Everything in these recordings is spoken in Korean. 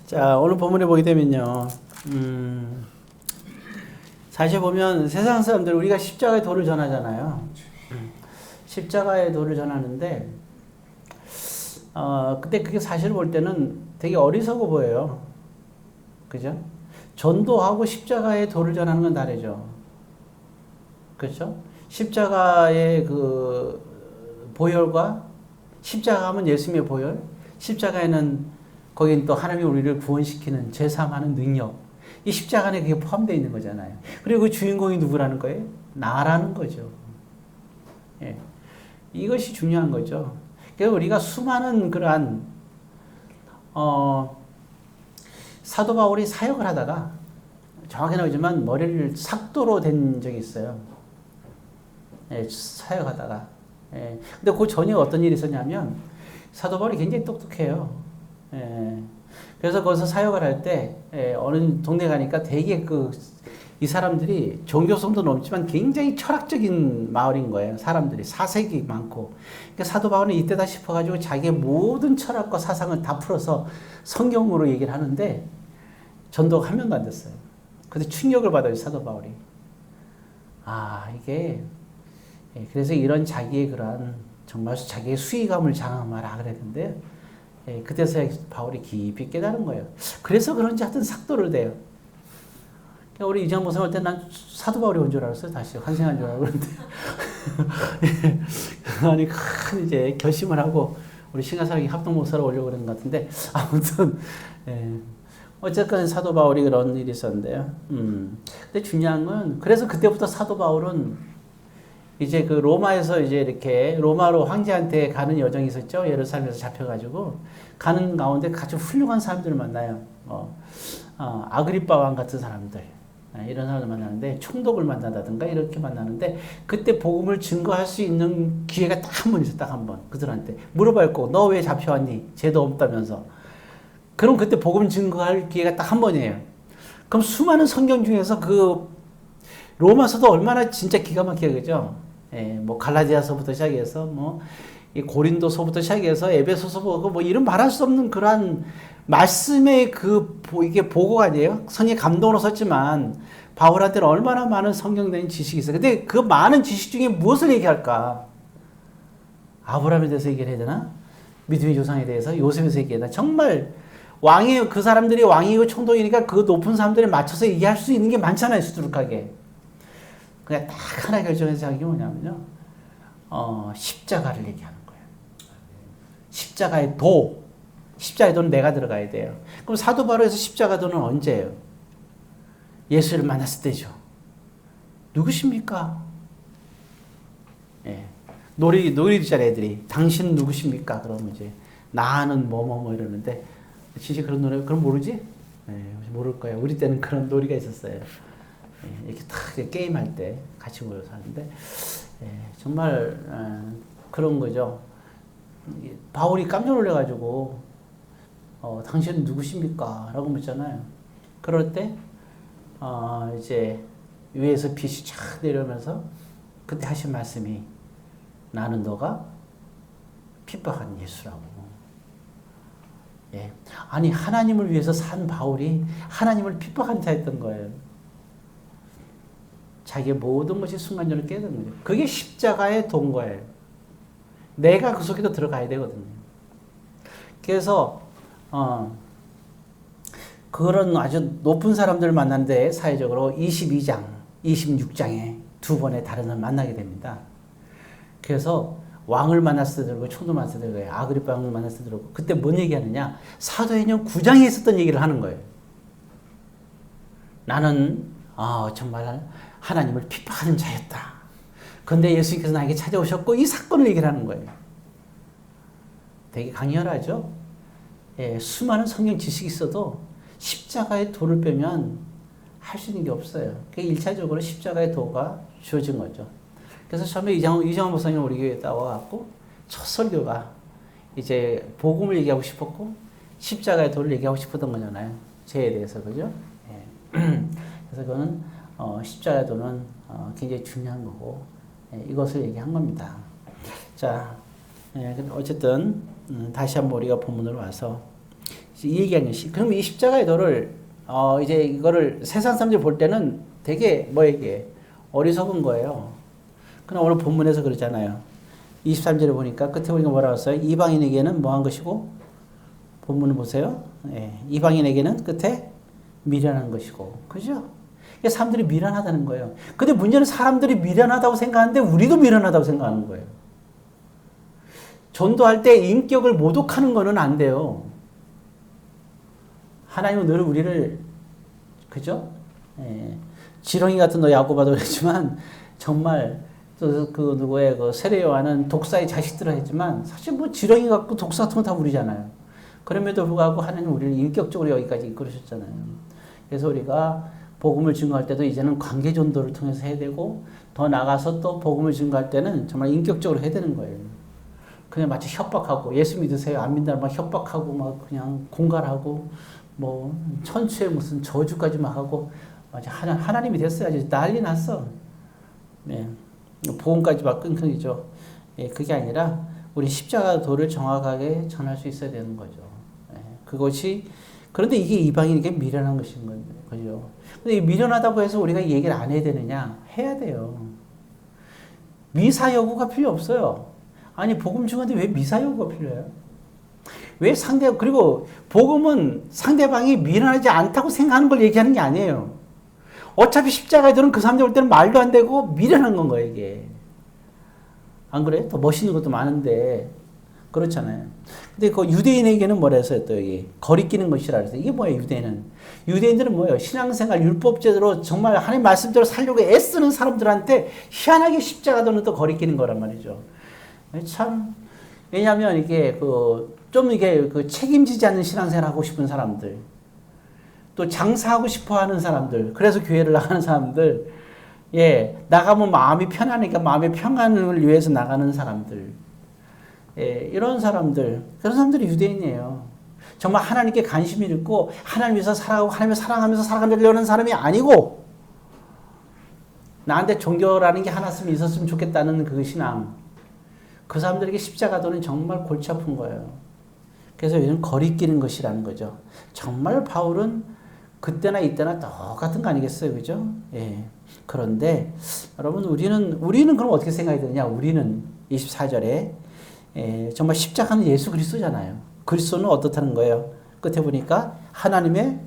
자, 오늘 본문에 보게 되면요. 사실 보면 세상 사람들 우리가 십자가의 도를 전하잖아요. 십자가의 도를 전하는데 근데 그게 사실 볼 때는 되게 어리석어 보여요. 그죠? 전도하고 십자가의 도를 전하는 건 다르죠. 그렇죠? 십자가의 그 보혈과 십자가 하면 예수님의 보혈, 십자가에는 거긴 또 하나님이 우리를 구원시키는 죄사함하는 능력, 이 십자가 안에 그게 포함되어 있는 거잖아요. 그리고 그 주인공이 누구라는 거예요? 나라는 거죠. 예. 이것이 중요한 거죠. 그래서 우리가 수많은 그러한 사도 바울이 사역을 하다가 정확히는 알지만 머리를 삭도로 된 적이 있어요. 예, 사역하다가. 예. 근데 그 전에 어떤 일이 있었냐면 사도 바울이 굉장히 똑똑해요. 예. 그래서 거기서 사역을 할 때 어느 동네 가니까 되게 이 사람들이 종교성도 넘지만 굉장히 철학적인 마을인 거예요. 사람들이 사색이 많고. 그러니까 사도 바울은 이때다 싶어가지고 자기의 모든 철학과 사상을 다 풀어서 성경으로 얘기를 하는데 전도가 한 명도 안 됐어요. 근데 충격을 받아요, 사도 바울이. 이게 그래서 이런 자기의 그러한 정말 자기의 수위감을 장악하라 그랬는데 그때서 바울이 깊이 깨달은 거예요. 그래서 그런지 하여튼 삭도를 돼요. 우리 이장 목사님 할 때 난 사도 바울이 온 줄 알았어요. 다시 환생한 줄 알고 그런데 아니 큰 이제 결심을 하고 우리 신가사역이 합동 목사로 오려고 그런 것 같은데 아무튼 어쨌건 사도 바울이 그런 일이 있었는데요. 근데 중요한 건 그래서 그때부터 사도 바울은 이제 그 로마에서 이제 이렇게 로마로 황제한테 가는 여정이 있었죠. 예루살렘에서 잡혀가지고 가는 가운데 아주 훌륭한 사람들을 만나요. 아그리빠 왕 같은 사람들. 이런 사람을 만나는데 총독을 만난다든가 이렇게 만나는데 그때 복음을 증거할 수 있는 기회가 딱 한 번 있어. 딱 한 번. 그들한테 물어봐요. 너 왜 잡혀왔니? 죄도 없다면서. 그럼 그때 복음 증거할 기회가 딱 한 번이에요. 그럼 수많은 성경 중에서 그 로마서도 얼마나 진짜 기가 막히게 그죠? 뭐 갈라디아서부터 시작해서 뭐 이 고린도서부터 시작해서 에베소서 뭐 이런 말할 수 없는 그러한 말씀의 이게 보고 아니에요? 성의 감동으로 썼지만 바울한테는 얼마나 많은 성경적인 지식이 있어요. 근데 그 많은 지식 중에 무엇을 얘기할까? 아브라함에 대해서 얘기를 해야 되나? 믿음의 조상에 대해서 요셉에 대해서 얘기해야 되나? 정말 그 사람들이 왕이고 총독이니까 그 높은 사람들에 맞춰서 얘기할 수 있는 게 많잖아요, 수두룩하게. 그냥 딱 하나 결정해서 하는 게 뭐냐면요. 십자가를 얘기하는 거예요. 십자가의 도. 십자가의 도는 내가 들어가야 돼요. 그럼 사도 바울에서 십자가 도는 언제예요? 예수를 만났을 때죠. 누구십니까? 예. 놀이잖아요, 애들이. 당신 누구십니까? 그러면 이제, 나는 뭐뭐뭐 이러는데, 진짜 그런 노래, 그럼 모르지? 모를 거예요. 우리 때는 그런 놀이가 있었어요. 이렇게 탁 게임할 때 같이 모여서 하는데, 정말, 그런 거죠. 바울이 깜짝 놀래가지고, 당신은 누구십니까? 라고 묻잖아요. 그럴 때, 이제, 위에서 빛이 쫙 내려오면서, 그때 하신 말씀이, 나는 너가 핍박한 예수라고. 아니, 하나님을 위해서 산 바울이 하나님을 핍박한 자였던 거예요. 자기의 모든 것이 순간적으로 깨닫는 거죠. 그게 십자가의 도인 거예요. 내가 그 속에도 들어가야 되거든요. 그래서 그런 아주 높은 사람들을 만나는데 사회적으로 22장, 26장에 두 번의 다른 사람을 만나게 됩니다. 그래서 왕을 만났을 때 들고 총독 만났을 때 들고 아그리빠 왕을 만났을 때 들고 그때 뭔 얘기하느냐? 사도행전 9장에 있었던 얘기를 하는 거예요. 나는 정말 하나님을 핍박하는 자였다. 그런데 예수님께서 나에게 찾아오셨고 이 사건을 얘기를 하는 거예요. 되게 강렬하죠? 수많은 성경 지식이 있어도 십자가의 도를 빼면 할 수 있는 게 없어요. 그게 1차적으로 십자가의 도가 주어진 거죠. 그래서 처음에 이정환 목사님 우리 교회에 나와갖고 첫 설교가 이제 복음을 얘기하고 싶었고 십자가의 도를 얘기하고 싶었던 거잖아요. 죄에 대해서, 그죠? 그래서 그거는 십자가의 도는 굉장히 중요한 거고 이것을 얘기한 겁니다. 자, 어쨌든 다시 한번 우리가 본문으로 와서 이 얘기하는 시. 그럼 이 십자가의 도를 이제 이거를 세상 사람들이 볼 때는 되게 이게 어리석은 거예요. 그러나 오늘 본문에서 그러잖아요. 23절에 보니까 끝에 보니까 뭐라고 했어요? 이방인에게는 뭐 한 것이고 본문을 보세요. 예, 이방인에게는 끝에 미련한 것이고, 그죠? 사람들이 미련하다는 거예요. 근데 문제는 사람들이 미련하다고 생각하는데 우리도 미련하다고 생각하는 거예요. 전도할 때 인격을 모독하는 거는 안 돼요. 하나님은 늘 우리를, 그죠? 예, 지렁이 같은 너 야고보도 그랬지만 정말 그 누구의 그 세례 요한은 독사의 자식들을 했지만 사실 뭐 지렁이 같고 독사 같은 건 다 우리잖아요. 그럼에도 불구하고 하나님 우리를 인격적으로 여기까지 이끌으셨잖아요. 그래서 우리가 복음을 증거할 때도 이제는 관계 전도를 통해서 해야 되고 더 나가서 또 복음을 증거할 때는 정말 인격적으로 해야 되는 거예요. 그냥 마치 협박하고 예수 믿으세요 안 믿는다고 막 협박하고 막 그냥 공갈하고 뭐 천추에 무슨 저주까지 막 하고 맞아 하나님이 됐어야지 난리 났어. 네. 복음까지 막 끙끙이죠. 예, 그게 아니라 우리 십자가 도를 정확하게 전할 수 있어야 되는 거죠. 예, 그것이 그런데 이게 이방인에게 미련한 것인 거죠. 근데 미련하다고 해서 우리가 얘기를 안 해야 되느냐? 해야 돼요. 미사 여구가 필요 없어요. 아니 복음 중인데 왜 미사 여구가 필요해요? 왜 그리고 복음은 상대방이 미련하지 않다고 생각하는 걸 얘기하는 게 아니에요. 어차피 십자가에 들은 그 사람들 올 때는 말도 안 되고 미련한 건 거예요, 이게. 안 그래? 더 멋있는 것도 많은데. 그렇잖아요. 근데 그 유대인에게는 뭐라 했어요, 또 여기. 거리끼는 것이라 그랬어요. 이게 뭐예요, 유대인은? 유대인들은 뭐예요? 신앙생활 율법제대로 정말 하나님 말씀대로 살려고 애쓰는 사람들한테 희한하게 십자가도는 또 거리끼는 거란 말이죠. 참, 왜냐하면 이게 좀 이게 책임지지 않는 신앙생활 하고 싶은 사람들. 또 장사하고 싶어 하는 사람들, 그래서 교회를 나가는 사람들, 예, 나가면 마음이 편하니까 마음의 평안을 위해서 나가는 사람들, 예, 이런 사람들, 그런 사람들이 유대인이에요. 정말 하나님께 관심이 있고, 하나님 위해서 살아가고, 하나님을 사랑하면서 살아가려는 사람이 아니고, 나한테 종교라는 게 하나쯤 있었으면 좋겠다는 그 신앙, 그 사람들에게 십자가도는 정말 골치 아픈 거예요. 그래서 이건 거리끼는 것이라는 거죠. 정말 바울은 그때나 이때나 똑같은 거 아니겠어요? 그죠? 예. 그런데, 여러분, 우리는 그럼 어떻게 생각이 드느냐? 우리는 24절에, 정말 십자가는 예수 그리스도잖아요. 그리스도는 어떻다는 거예요? 끝에 보니까 하나님의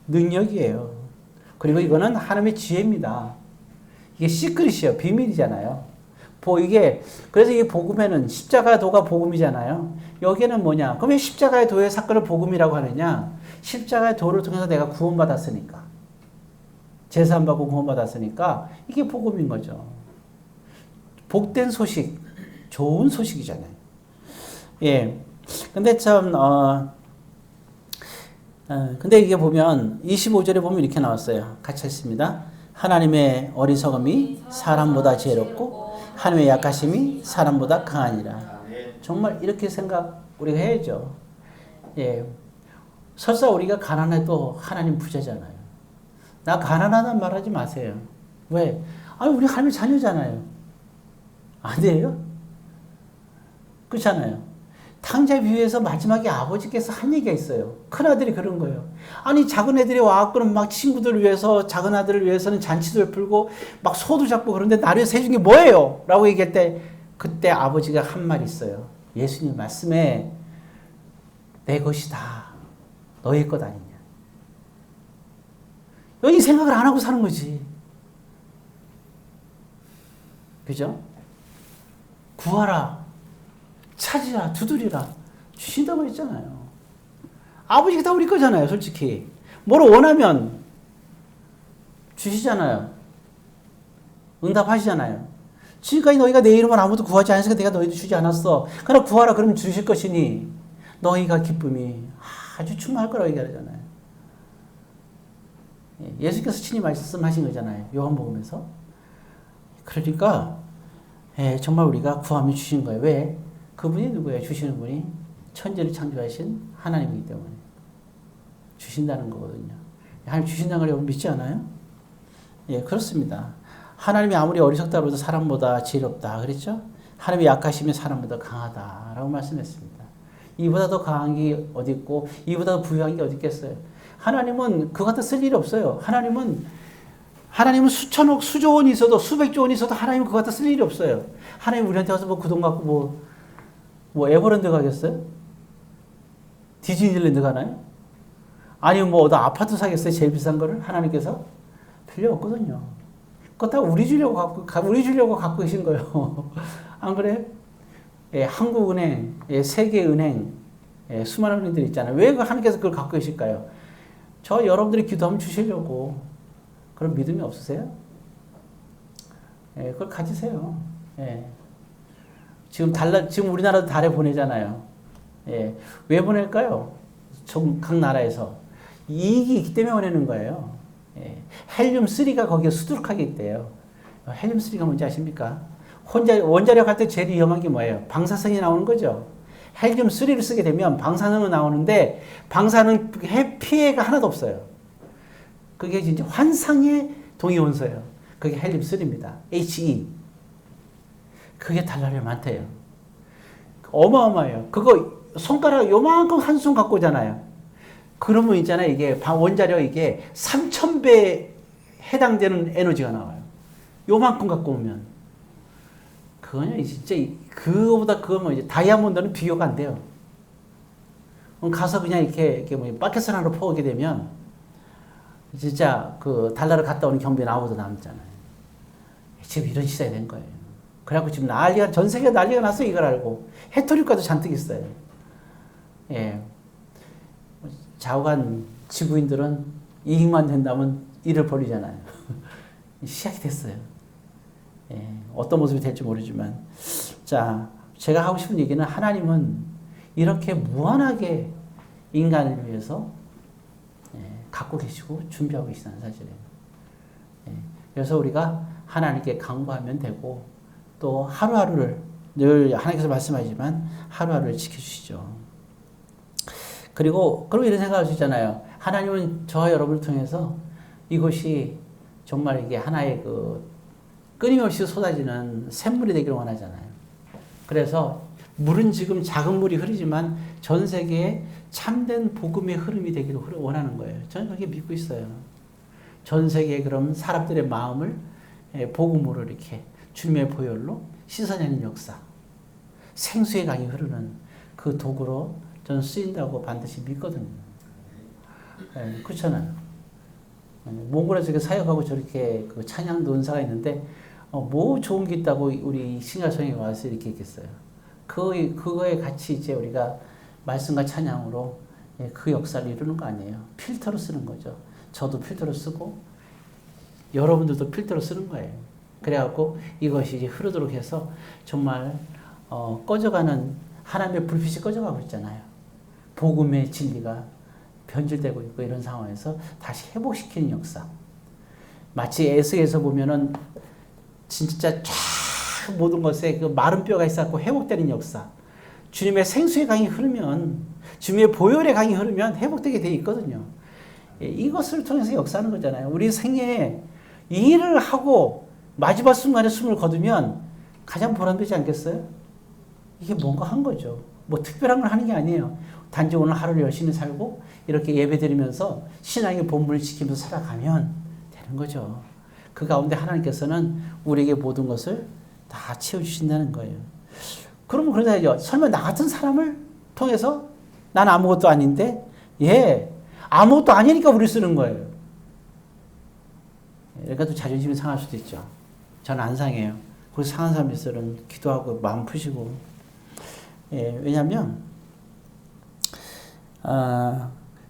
능력이에요. 그리고 이거는 하나님의 지혜입니다. 이게 시크릿이에요. 비밀이잖아요. 그래서 이 복음에는 십자가 도가 복음이잖아요. 여기에는 뭐냐? 그럼 왜 십자가의 도의 사건을 복음이라고 하느냐? 십자가의 도를 통해서 내가 구원받았으니까. 제사 안 받고 구원받았으니까 이게 복음인 거죠. 복된 소식, 좋은 소식이잖아요. 예. 근데 참, 근데 이게 보면 25절에 보면 이렇게 나왔어요. 같이 했습니다. 하나님의 어리석음이 사람보다 지혜롭고 하나님의 약하심이 사람보다 강하니라. 정말 이렇게 생각 우리가 해야죠. 예. 설사 우리가 가난해도 하나님 부자잖아요. 나 가난하다는 말 하지 마세요. 왜? 아니, 우리 하나님 자녀잖아요. 아니에요? 그렇잖아요. 탕자 비유에서 마지막에 아버지께서 한 얘기가 있어요. 큰아들이 그런 거예요. 아니, 작은 애들이 와갖고는 막 친구들을 위해서, 작은 아들을 위해서는 잔치도 풀고, 막 소도 잡고 그런데 나를 위해서 해준 게 뭐예요? 라고 얘기할 때, 그때 아버지가 한 말이 있어요. 예수님 말씀에, 내 것이다. 너의 것 아니냐. 여기 생각을 안 하고 사는 거지. 그죠? 구하라. 찾으라. 두드리라. 주신다고 했잖아요. 아버지가 다 우리 거잖아요. 솔직히. 뭘 원하면 주시잖아요. 응답하시잖아요. 지금까지 너희가 내 이름을 아무도 구하지 않으니까 내가 너희도 주지 않았어. 그러나 구하라 그러면 주실 것이니 너희가 기쁨이 아주 충만할 거라고 얘기하잖아요. 예수께서 친히 말씀하신 거잖아요. 요한복음에서. 그러니까 정말 우리가 구하면 주신 거예요. 왜? 그분이 누구예요? 주시는 분이 천지를 창조하신 하나님이기 때문에 주신다는 거거든요. 하나님 주신다는 걸 여러분 믿지 않아요? 예, 그렇습니다. 하나님이 아무리 어리석다고 해도 사람보다 지혜롭다 그랬죠? 하나님이 약하시면 사람보다 강하다라고 말씀했습니다. 이보다 더 강한 게 어디 있고 이보다 더 부유한 게 어디 있겠어요. 하나님은 그거 갖다 쓸 일이 없어요. 하나님은 수천억, 수조 원이 있어도 수백조 원이 있어도 하나님은 그거 갖다 쓸 일이 없어요. 하나님 우리한테 와서 뭐 그 돈 갖고 뭐 에버랜드 가겠어요? 디즈니랜드 가나요? 아니면 뭐 어디 아파트 사겠어요? 제일 비싼 거를 하나님께서 필요 없거든요. 그거 다 우리 주려고 갖고 계신 거예요. 안 그래요? 예, 한국은행, 예, 세계은행, 예, 수많은 은행들이 있잖아요. 왜 하나님께서 그걸 갖고 계실까요? 저 여러분들이 기도하면 주시려고. 그런 믿음이 없으세요? 예, 그걸 가지세요. 예. 지금 우리나라도 달에 보내잖아요. 예. 왜 보낼까요? 각 나라에서. 이익이 있기 때문에 보내는 거예요. 예. 헬륨3가 거기에 수두룩하게 있대요. 헬륨3가 뭔지 아십니까? 원자력 할 때 제일 위험한 게 뭐예요? 방사성이 나오는 거죠. 헬륨3를 쓰게 되면 방사능은 나오는데 방사능 피해가 하나도 없어요. 그게 진짜 환상의 동위원소예요. 그게 헬륨3입니다. He. 그게 달러를 많대요. 어마어마해요. 그거 손가락 요만큼 한 손 갖고 오잖아요. 그러면 있잖아요. 이게 원자력 이게 3,000배 해당되는 에너지가 나와요. 요만큼 갖고 오면. 그거는 진짜 그거보다 그거면 이제 다이아몬드는 비교가 안 돼요. 그럼 가서 그냥 이렇게 뭐 바켓을 하나 퍼오게 되면 진짜 그 달러를 갔다 오는 경비는 아무도 남잖아요. 지금 이런 시대가 된 거예요. 그래갖고 지금 전 세계가 난리가 났어 이걸 알고. 해토리과도 잔뜩 있어요. 예. 좌우간 지구인들은 이익만 된다면 일을 벌이잖아요. 시작이 됐어요. 예. 어떤 모습이 될지 모르지만. 자, 제가 하고 싶은 얘기는 하나님은 이렇게 무한하게 인간을 위해서 갖고 계시고 준비하고 계시다는 사실이에요. 그래서 우리가 하나님께 간구하면 되고 또 하루하루를 늘 하나님께서 말씀하시지만 하루하루를 지켜주시죠. 그리고 그럼 이런 생각할 수 있잖아요. 하나님은 저와 여러분을 통해서 이것이 정말 이게 하나의 그 끊임없이 쏟아지는 샘물이 되기를 원하잖아요. 그래서 물은 지금 작은 물이 흐르지만 전 세계에 참된 복음의 흐름이 되기를 원하는 거예요. 저는 그렇게 믿고 있어요. 전 세계에 그럼 사람들의 마음을 복음으로 이렇게 주님의 보혈로 씻어내는 역사, 생수의 강이 흐르는 그 도구로 저는 쓰인다고 반드시 믿거든요. 그렇잖아요. 몽골에서 사역하고 저렇게 그 찬양도 은사가 있는데 뭐 좋은 게 있다고 우리 신가성에 와서 이렇게 했겠어요. 그거에 같이 이제 우리가 말씀과 찬양으로 그 역사를 이루는 거 아니에요. 필터로 쓰는 거죠. 저도 필터로 쓰고 여러분들도 필터로 쓰는 거예요. 그래갖고 이것이 이제 흐르도록 해서 정말 꺼져가는 하나님의 불빛이 꺼져가고 있잖아요. 복음의 진리가 변질되고 있고 이런 상황에서 다시 회복시키는 역사. 마치 에스에서 보면은 진짜 쫙 모든 것에 그 마른 뼈가 있었고 회복되는 역사. 주님의 생수의 강이 흐르면, 주님의 보혈의 강이 흐르면 회복되게 돼 있거든요. 이것을 통해서 역사하는 거잖아요. 우리 생애에 이 일을 하고 마지막 순간에 숨을 거두면 가장 보람되지 않겠어요? 이게 뭔가 한 거죠. 뭐 특별한 걸 하는 게 아니에요. 단지 오늘 하루를 열심히 살고 이렇게 예배드리면서 신앙의 본분을 지키면서 살아가면 되는 거죠. 그 가운데 하나님께서는 우리에게 모든 것을 다 채워주신다는 거예요. 그러면 그러다죠. 설마 나 같은 사람을 통해서 난 아무것도 아닌데 아무것도 아니니까 우리 쓰는 거예요. 그러니까 또 자존심이 상할 수도 있죠. 저는 안 상해요. 그래서 상한 사람들은 기도하고 마음 푸시고. 왜냐하면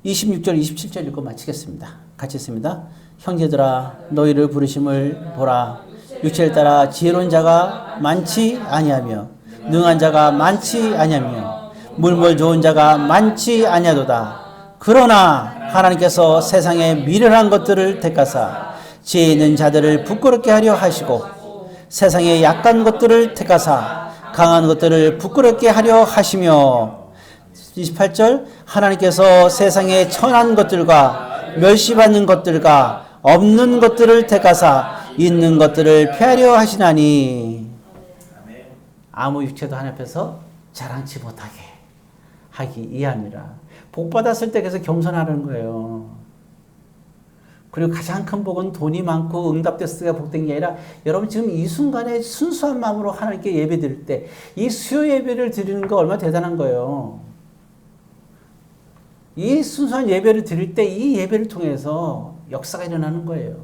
26절 27절 읽고 마치겠습니다. 같이 읽습니다. 형제들아 너희를 부르심을 보라. 육체를 따라 지혜로운 자가 많지 아니하며 능한 자가 많지 아니하며 물물 좋은 자가 많지 아니하도다. 그러나 하나님께서 세상의 미련한 것들을 택하사 지혜 있는 자들을 부끄럽게 하려 하시고 세상의 약한 것들을 택하사 강한 것들을 부끄럽게 하려 하시며 28절 하나님께서 세상의 천한 것들과 멸시받는 것들과 없는 것들을 택하사 있는 것들을 폐하려 하시나니 아무 육체도 하나님 앞에서 자랑치 못하게 이함이라. 복 받았을 때 계속 겸손하는 거예요. 그리고 가장 큰 복은 돈이 많고 응답됐으니까 복된 게 아니라 여러분 지금 이 순간에 순수한 마음으로 하나님께 예배 드릴 때 이 수요 예배를 드리는 거 얼마나 대단한 거예요. 이 순수한 예배를 드릴 때 이 예배를 통해서 역사가 일어나는 거예요.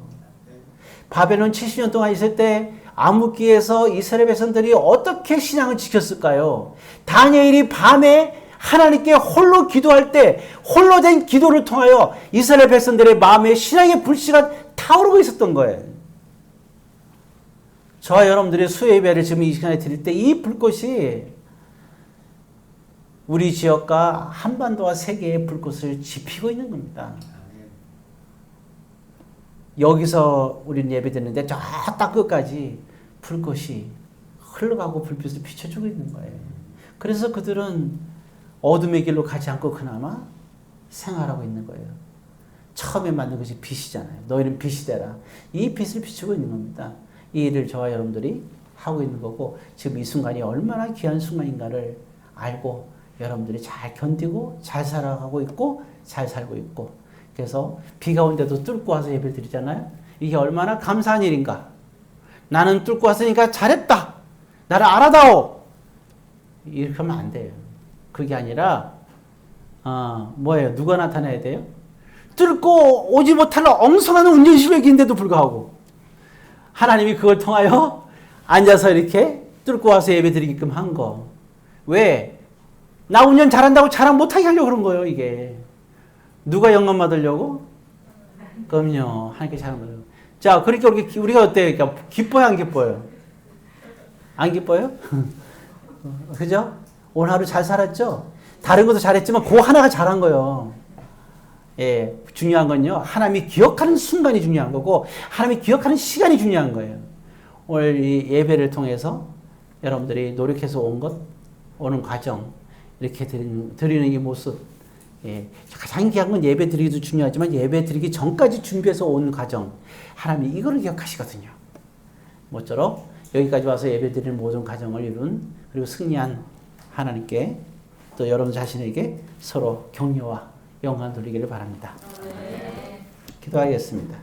바벨론 70년 동안 있을 때 암흑기에서 이스라엘 백성들이 어떻게 신앙을 지켰을까요? 다니엘이 밤에 하나님께 홀로 기도할 때 홀로 된 기도를 통하여 이스라엘 백성들의 마음에 신앙의 불씨가 타오르고 있었던 거예요. 저와 여러분들의 수요 예배를 지금 이 시간에 드릴 때 이 불꽃이 우리 지역과 한반도와 세계의 불꽃을 지피고 있는 겁니다. 여기서 우리는 예배드리는데 저 땅 끝까지 불꽃이 흘러가고 불빛을 비춰주고 있는 거예요. 그래서 그들은 어둠의 길로 가지 않고 그나마 생활하고 있는 거예요. 처음에 만든 것이 빛이잖아요. 너희는 빛이 되라. 이 빛을 비추고 있는 겁니다. 이 일을 저와 여러분들이 하고 있는 거고 지금 이 순간이 얼마나 귀한 순간인가를 알고 여러분들이 잘 견디고 잘 살아가고 있고 잘 살고 있고 그래서 비가 온데도 뚫고 와서 예배를 드리잖아요. 이게 얼마나 감사한 일인가. 나는 뚫고 왔으니까 잘했다. 나를 알아다오. 이렇게 하면 안 돼요. 그게 아니라 뭐예요? 누가 나타나야 돼요? 뚫고 오지 못할 엉성한 운전 실력인데도 불구하고 하나님이 그걸 통하여 앉아서 이렇게 뚫고 와서 예배 드리게끔 한 거. 왜? 나 운전 잘한다고 자랑 못하게 하려고 그런 거예요. 이게. 누가 영감 받으려고? 그럼요. 하나님께 자랑 받으려고. 자, 그러니까 우리가 어때요? 그러니까 기뻐요? 안 기뻐요? 안 기뻐요? 그죠? 오늘 하루 잘 살았죠? 다른 것도 잘했지만 그 하나가 잘한 거예요. 예, 중요한 건요. 하나님이 기억하는 순간이 중요한 거고 하나님이 기억하는 시간이 중요한 거예요. 오늘 이 예배를 통해서 여러분들이 노력해서 오는 과정 이렇게 드리는 이 모습 예, 가장 귀한 건 예배 드리기도 중요하지만 예배 드리기 전까지 준비해서 온 과정 하나님이 이거를 기억하시거든요. 모쪼록 여기까지 와서 예배 드리는 모든 과정을 이룬 그리고 승리한 하나님께 또 여러분 자신에게 서로 격려와 영광 돌리기를 바랍니다. 기도하겠습니다.